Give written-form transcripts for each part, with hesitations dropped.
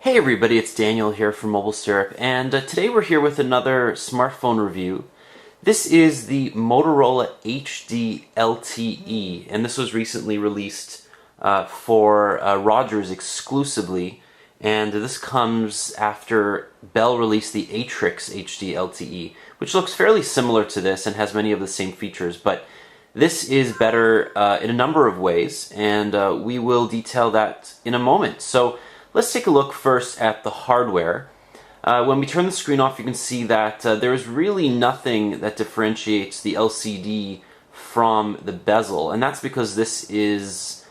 Hey everybody, it's Daniel here from MobileSyrup, and today we're here with another smartphone review. This is the Motorola HD LTE, and this was recently released for RAZRs exclusively, and this comes after Bell released the Atrix HD LTE, which looks fairly similar to this and has many of the same features, but this is better in a number of ways, and we will detail that in a moment. So let's take a look first at the hardware. When we turn the screen off, you can see that there is really nothing that differentiates the LCD from the bezel, and that's because this is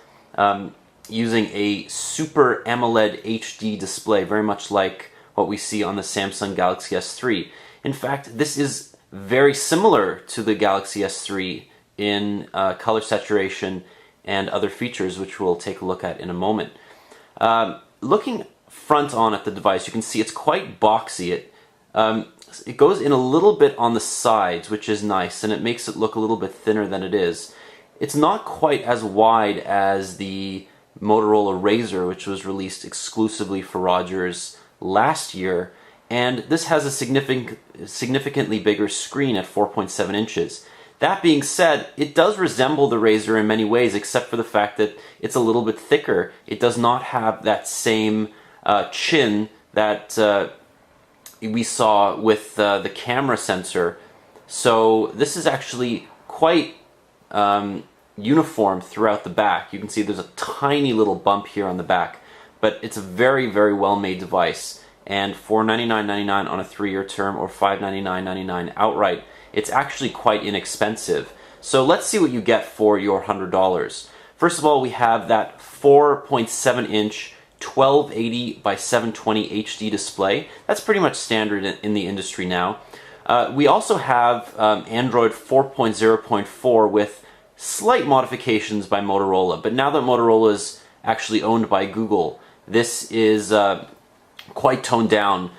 using a Super AMOLED HD display, very much like what we see on the Samsung Galaxy S3. In fact, this is very similar to the Galaxy S3 in color saturation and other features, which we'll take a look at in a moment. Looking front on at the device, you can see it's quite boxy. It goes in a little bit on the sides, which is nice, and it makes it look a little bit thinner than it is. It's not quite as wide as the Motorola RAZR, which was released exclusively for RAZRs last year, and this has a significantly bigger screen at 4.7 inches. That being said, it does resemble the RAZR in many ways, except for the fact that it's a little bit thicker. It does not have that same chin that we saw with the camera sensor. So this is actually quite uniform throughout the back. You can see there's a tiny little bump here on the back, but it's a very, very well-made device. And for $99.99 on a 3-year term or $599.99 outright, it's actually quite inexpensive. So let's see what you get for your $100. First of all, we have that 4.7-inch 1280 by 720 HD display. That's pretty much standard in the industry now. We also have Android 4.0.4 with slight modifications by Motorola, but now that Motorola is actually owned by Google, this is quite toned down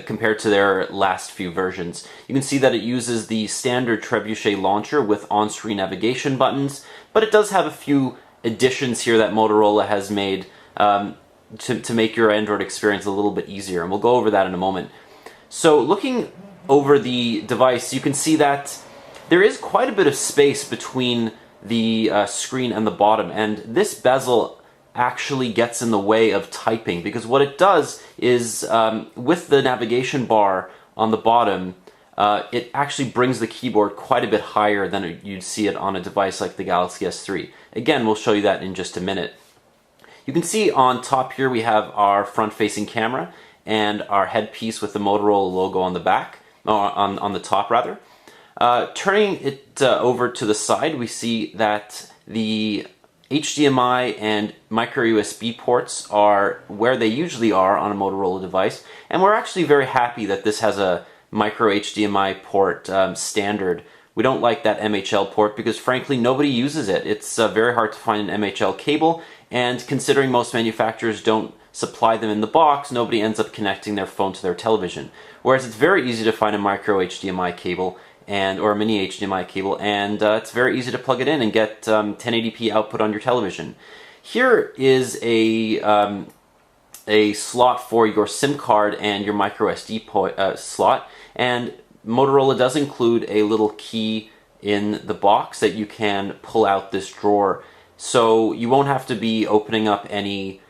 compared to their last few versions. You can see that it uses the standard Trebuchet launcher with on-screen navigation buttons, but it does have a few additions here that Motorola has made to make your Android experience a little bit easier, and we'll go over that in a moment. So looking over the device, you can see that there is quite a bit of space between the screen and the bottom, and this bezel actually gets in the way of typing, because what it does is with the navigation bar on the bottom, it actually brings the keyboard quite a bit higher than you'd see it on a device like the Galaxy S3. Again, we'll show you that in just a minute. You can see on top here we have our front-facing camera and our headpiece with the Motorola logo on the back, or on the top rather. Turning it over to the side, we see that the HDMI and micro USB ports are where they usually are on a Motorola device, and we're actually very happy that this has a micro HDMI port standard. We don't like that MHL port because frankly nobody uses it. It's very hard to find an MHL cable, and considering most manufacturers don't supply them in the box, nobody ends up connecting their phone to their television. Whereas it's very easy to find a micro HDMI cable or a mini HDMI cable, and it's very easy to plug it in and get 1080p output on your television. Here is a slot for your SIM card and your micro SD slot, and Motorola does include a little key in the box that you can pull out this drawer, so you won't have to be opening up any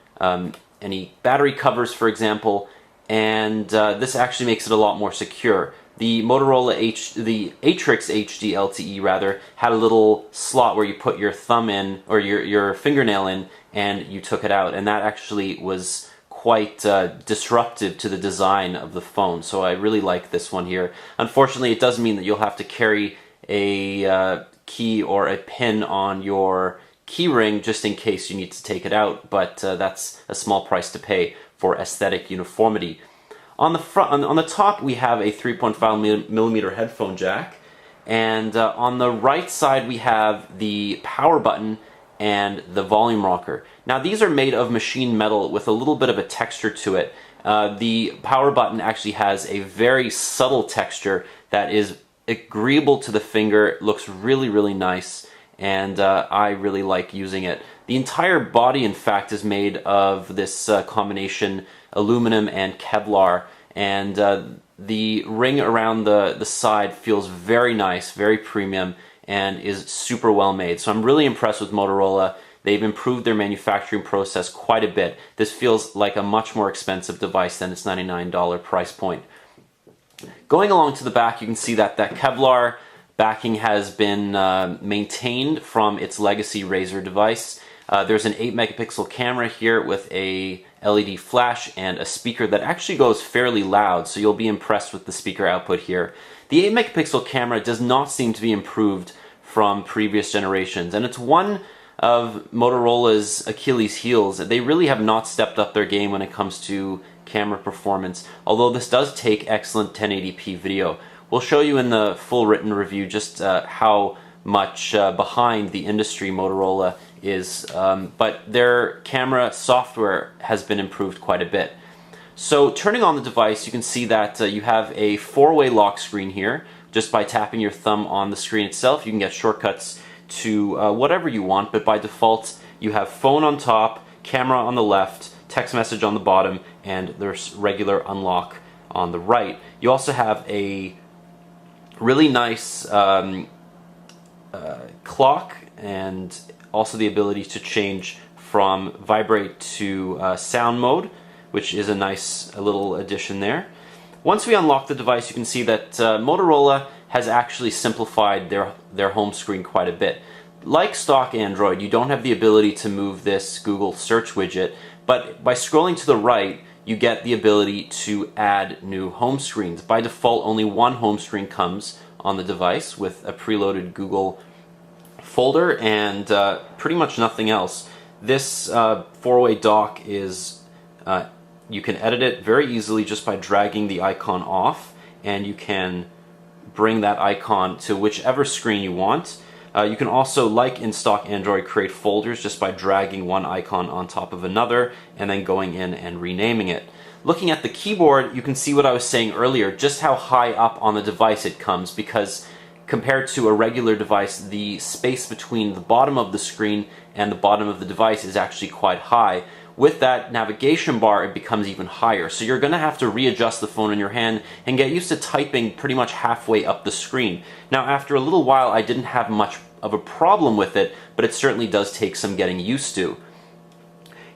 battery covers, for example, and this actually makes it a lot more secure. The the Atrix HD LTE rather, had a little slot where you put your thumb in, or your fingernail in, and you took it out, and that actually was quite disruptive to the design of the phone, so I really like this one here. Unfortunately, it does mean that you'll have to carry a key or a pin on your keyring just in case you need to take it out, but that's a small price to pay for aesthetic uniformity. On the front, on the top, we have a 3.5mm headphone jack, and on the right side we have the power button and the volume rocker. Now these are made of machined metal with a little bit of a texture to it. The power button actually has a very subtle texture that is agreeable to the finger, looks really, really nice, and I really like using it. The entire body, in fact, is made of this combination aluminum and Kevlar, and the ring around the side feels very nice, very premium, and is super well made. So I'm really impressed with Motorola. They've improved their manufacturing process quite a bit. This feels like a much more expensive device than its $99 price point. Going along to the back, you can see that Kevlar backing has been maintained from its legacy RAZR device. There's an 8 megapixel camera here with a LED flash and a speaker that actually goes fairly loud, so you'll be impressed with the speaker output here. The 8 megapixel camera does not seem to be improved from previous generations, and it's one of Motorola's Achilles heels. They really have not stepped up their game when it comes to camera performance, although this does take excellent 1080p video. We'll show you in the full written review just how much behind the industry Motorola is, but their camera software has been improved quite a bit. So turning on the device, you can see that you have a 4-way lock screen here. Just by tapping your thumb on the screen itself, you can get shortcuts to whatever you want, but by default you have phone on top, camera on the left, text message on the bottom, and there's regular unlock on the right. You also have a really nice clock, and also the ability to change from vibrate to sound mode, which is a nice little addition there. Once we unlock the device, you can see that Motorola has actually simplified their home screen quite a bit. Like stock Android, you don't have the ability to move this Google search widget, but by scrolling to the right, you get the ability to add new home screens. By default, only one home screen comes on the device with a preloaded Google folder and pretty much nothing else. This 4-way dock is, you can edit it very easily just by dragging the icon off, and you can bring that icon to whichever screen you want. You can also, like in stock Android, create folders just by dragging one icon on top of another and then going in and renaming it. Looking at the keyboard, you can see what I was saying earlier, just how high up on the device it comes, because compared to a regular device, the space between the bottom of the screen and the bottom of the device is actually quite high. With that navigation bar, it becomes even higher. So you're going to have to readjust the phone in your hand and get used to typing pretty much halfway up the screen. Now, after a little while, I didn't have much of a problem with it, but it certainly does take some getting used to.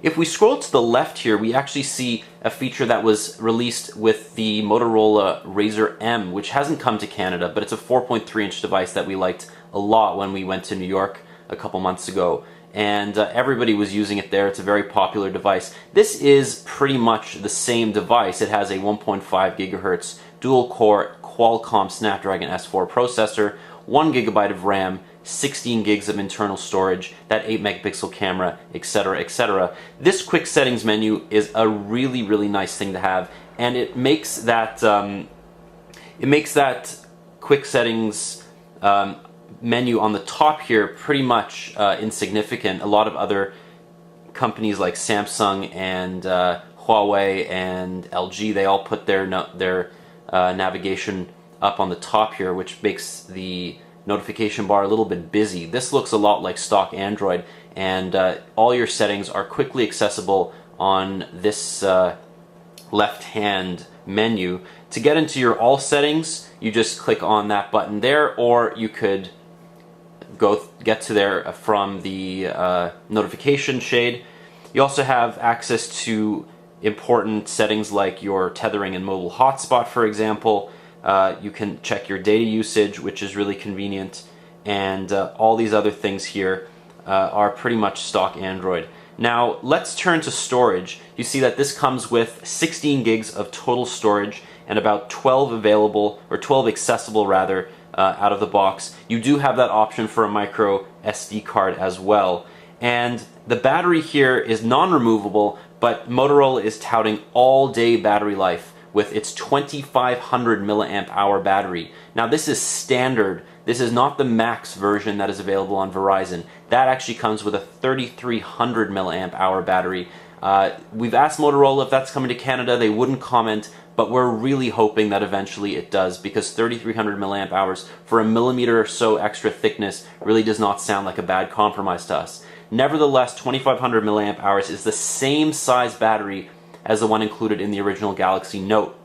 If we scroll to the left here, we actually see a feature that was released with the Motorola RAZR M, which hasn't come to Canada, but it's a 4.3-inch device that we liked a lot when we went to New York a couple months ago. And everybody was using it there. It's a very popular device. This is pretty much the same device. It has a 1.5 gigahertz dual-core Qualcomm Snapdragon S4 processor, 1 gigabyte of RAM, 16 gigs of internal storage, that 8 megapixel camera, etc., etc. This quick settings menu is a really, really nice thing to have, and it makes that quick settings menu on the top here pretty much insignificant. A lot of other companies like Samsung and Huawei and LG, they all put their navigation up on the top here, which makes the notification bar a little bit busy. This looks a lot like stock Android, and all your settings are quickly accessible on this left-hand menu. To get into your all settings, you just click on that button there, or you could get to there from the notification shade. You also have access to important settings like your tethering and mobile hotspot, for example. You can check your data usage, which is really convenient, and all these other things here are pretty much stock Android. Now let's turn to storage. You see that this comes with 16 gigs of total storage and about 12 accessible rather, out of the box. You do have that option for a micro SD card as well. And the battery here is non-removable, but Motorola is touting all-day battery life with its 2500 milliamp hour battery. Now this is standard. This is not the max version that is available on Verizon. That actually comes with a 3300 milliamp hour battery. We've asked Motorola if that's coming to Canada. They wouldn't comment, but we're really hoping that eventually it does, because 3300 milliamp hours for a millimeter or so extra thickness really does not sound like a bad compromise to us. Nevertheless, 2500 milliamp hours is the same size battery as the one included in the original Galaxy Note.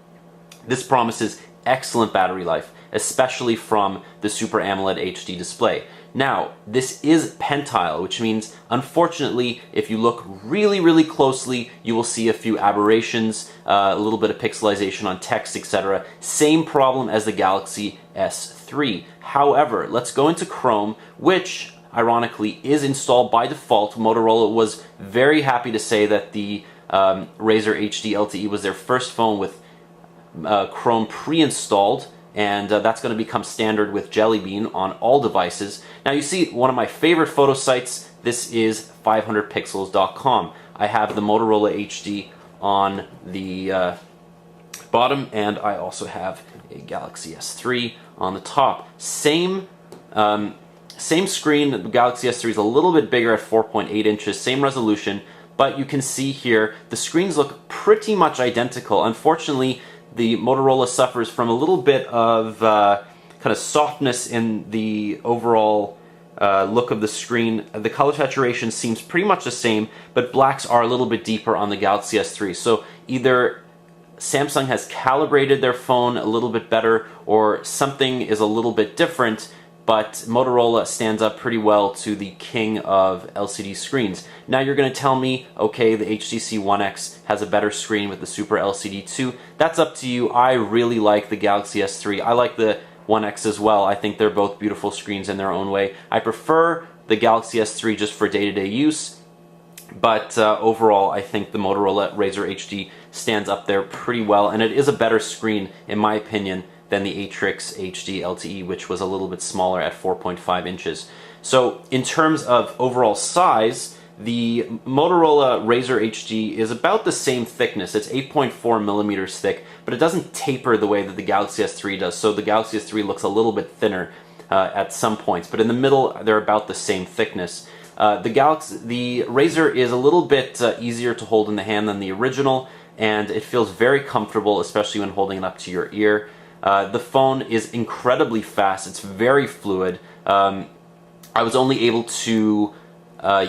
This promises excellent battery life, especially from the Super AMOLED HD display. Now, this is pentile, which means, unfortunately, if you look really closely, you will see a few aberrations, a little bit of pixelization on text, etc. Same problem as the Galaxy S3. However, let's go into Chrome, which, ironically, is installed by default. Motorola was very happy to say that the RAZR HD LTE was their first phone with Chrome pre-installed, and that's going to become standard with Jelly Bean on all devices. Now you see one of my favorite photo sites. This is 500pixels.com. I have the Motorola HD on the bottom, and I also have a Galaxy S3 on the top. Same screen. The Galaxy S3 is a little bit bigger at 4.8 inches, same resolution, but you can see here the screens look pretty much identical. Unfortunately, the Motorola suffers from a little bit of kind of softness in the overall look of the screen. The color saturation seems pretty much the same, but blacks are a little bit deeper on the Galaxy S3. So either Samsung has calibrated their phone a little bit better, or something is a little bit different, but Motorola stands up pretty well to the king of LCD screens. Now you're going to tell me, okay, the HTC One X has a better screen with the Super LCD 2. That's up to you. I really like the Galaxy S3. I like the One X as well. I think they're both beautiful screens in their own way. I prefer the Galaxy S3 just for day-to-day use, but overall I think the Motorola RAZR HD stands up there pretty well, and it is a better screen, in my opinion, than the Atrix HD LTE, which was a little bit smaller at 4.5 inches. So in terms of overall size, the Motorola RAZR HD is about the same thickness. It's 8.4 millimeters thick, but it doesn't taper the way that the Galaxy S3 does. So the Galaxy S3 looks a little bit thinner at some points, but in the middle they're about the same thickness. The RAZR is a little bit easier to hold in the hand than the original, and it feels very comfortable, especially when holding it up to your ear. The phone is incredibly fast. It's very fluid. I was only able to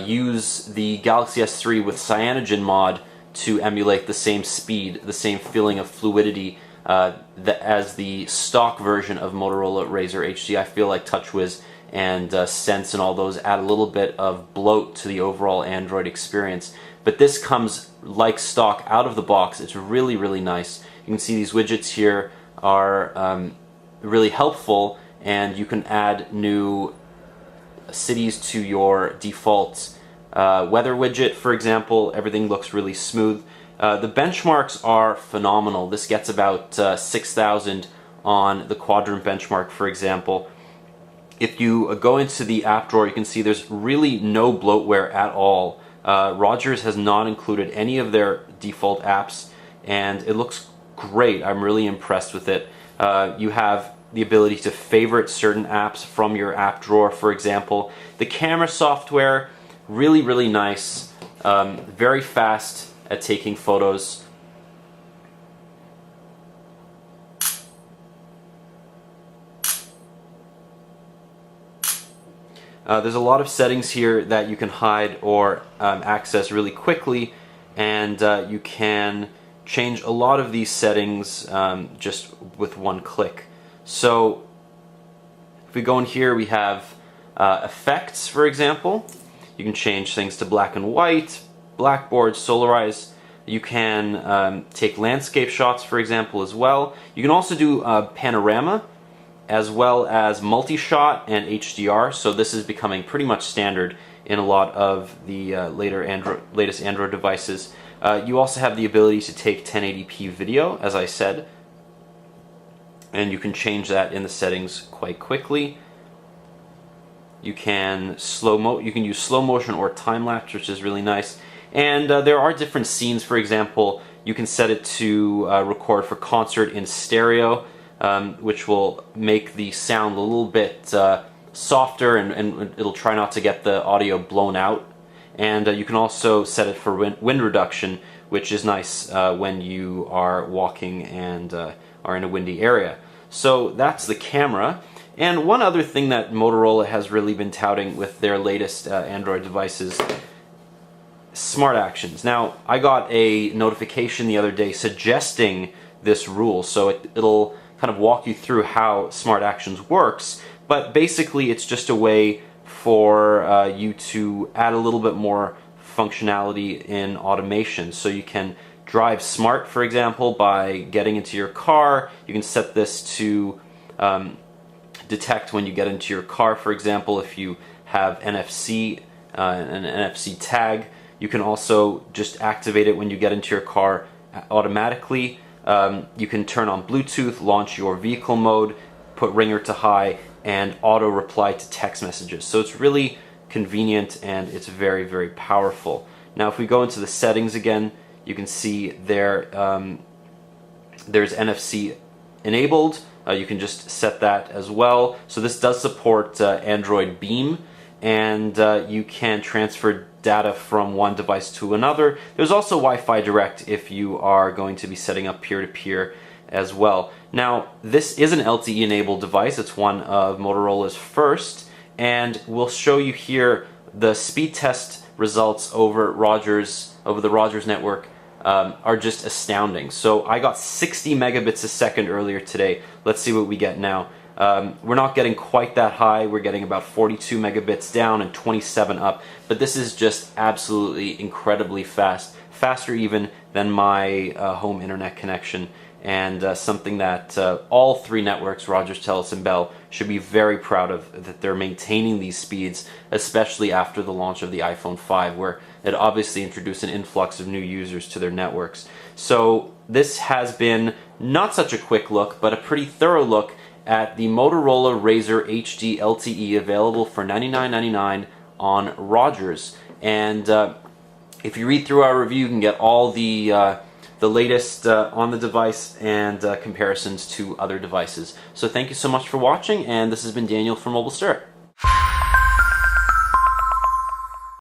use the Galaxy S3 with Cyanogen mod to emulate the same speed, the same feeling of fluidity as the stock version of Motorola RAZR HD. I feel like TouchWiz and Sense and all those add a little bit of bloat to the overall Android experience. But this comes like stock out of the box. It's really nice. You can see these widgets here are really helpful, and you can add new cities to your default weather widget, for example. Everything looks really smooth. The benchmarks are phenomenal. This gets about 6,000 on the quadrant benchmark, for example. If you go into the app drawer, you can see there's really no bloatware at all. Rogers has not included any of their default apps, and it looks great. I'm really impressed with it. You have the ability to favorite certain apps from your app drawer, for example. The camera software, really nice, very fast at taking photos. There's a lot of settings here that you can hide or access really quickly, and you can change a lot of these settings just with one click. So if we go in here, we have effects, for example. You can change things to black and white, blackboard, solarize. You can take landscape shots, for example, as well. You can also do panorama, as well as multi-shot and HDR. So this is becoming pretty much standard in a lot of the latest Android devices. You also have the ability to take 1080p video, as I said, and you can change that in the settings quite quickly. You can use slow motion or time lapse, which is really nice. And there are different scenes. For example, you can set it to record for concert in stereo, which will make the sound a little bit softer, and it'll try not to get the audio blown out. And you can also set it for wind reduction, which is nice when you are walking and are in a windy area. So that's the camera. And one other thing that Motorola has really been touting with their latest Android devices, smart actions. Now, I got a notification the other day suggesting this rule, so it'll kind of walk you through how smart actions works, but basically it's just a way for you to add a little bit more functionality in automation. So you can drive smart, for example, by getting into your car. You can set this to detect when you get into your car, for example, if you have NFC, an NFC tag. You can also just activate it when you get into your car automatically. You can turn on Bluetooth, launch your vehicle mode, put ringer to high, and auto reply to text messages. So it's really convenient and it's very, very powerful. Now if we go into the settings again, you can see there there's NFC enabled. You can just set that as well. So this does support Android Beam, and you can transfer data from one device to another. There's also Wi-Fi Direct if you are going to be setting up peer-to-peer as well. Now, this is an LTE enabled device. It's one of Motorola's first, and we'll show you here the speed test results over the RAZR network are just astounding. So I got 60 megabits a second earlier today. Let's see what we get now. We're not getting quite that high. We're getting about 42 megabits down and 27 up, but this is just absolutely incredibly fast, faster even than my home internet connection, and something that all three networks, Rogers, Telus, and Bell, should be very proud of, that they're maintaining these speeds, especially after the launch of the iPhone 5, where it obviously introduced an influx of new users to their networks. So this has been not such a quick look, but a pretty thorough look at the Motorola RAZR HD LTE, available for $99.99 on Rogers. And if you read through our review, you can get all the latest on the device and comparisons to other devices. So thank you so much for watching, and this has been Daniel from MobileSyrup.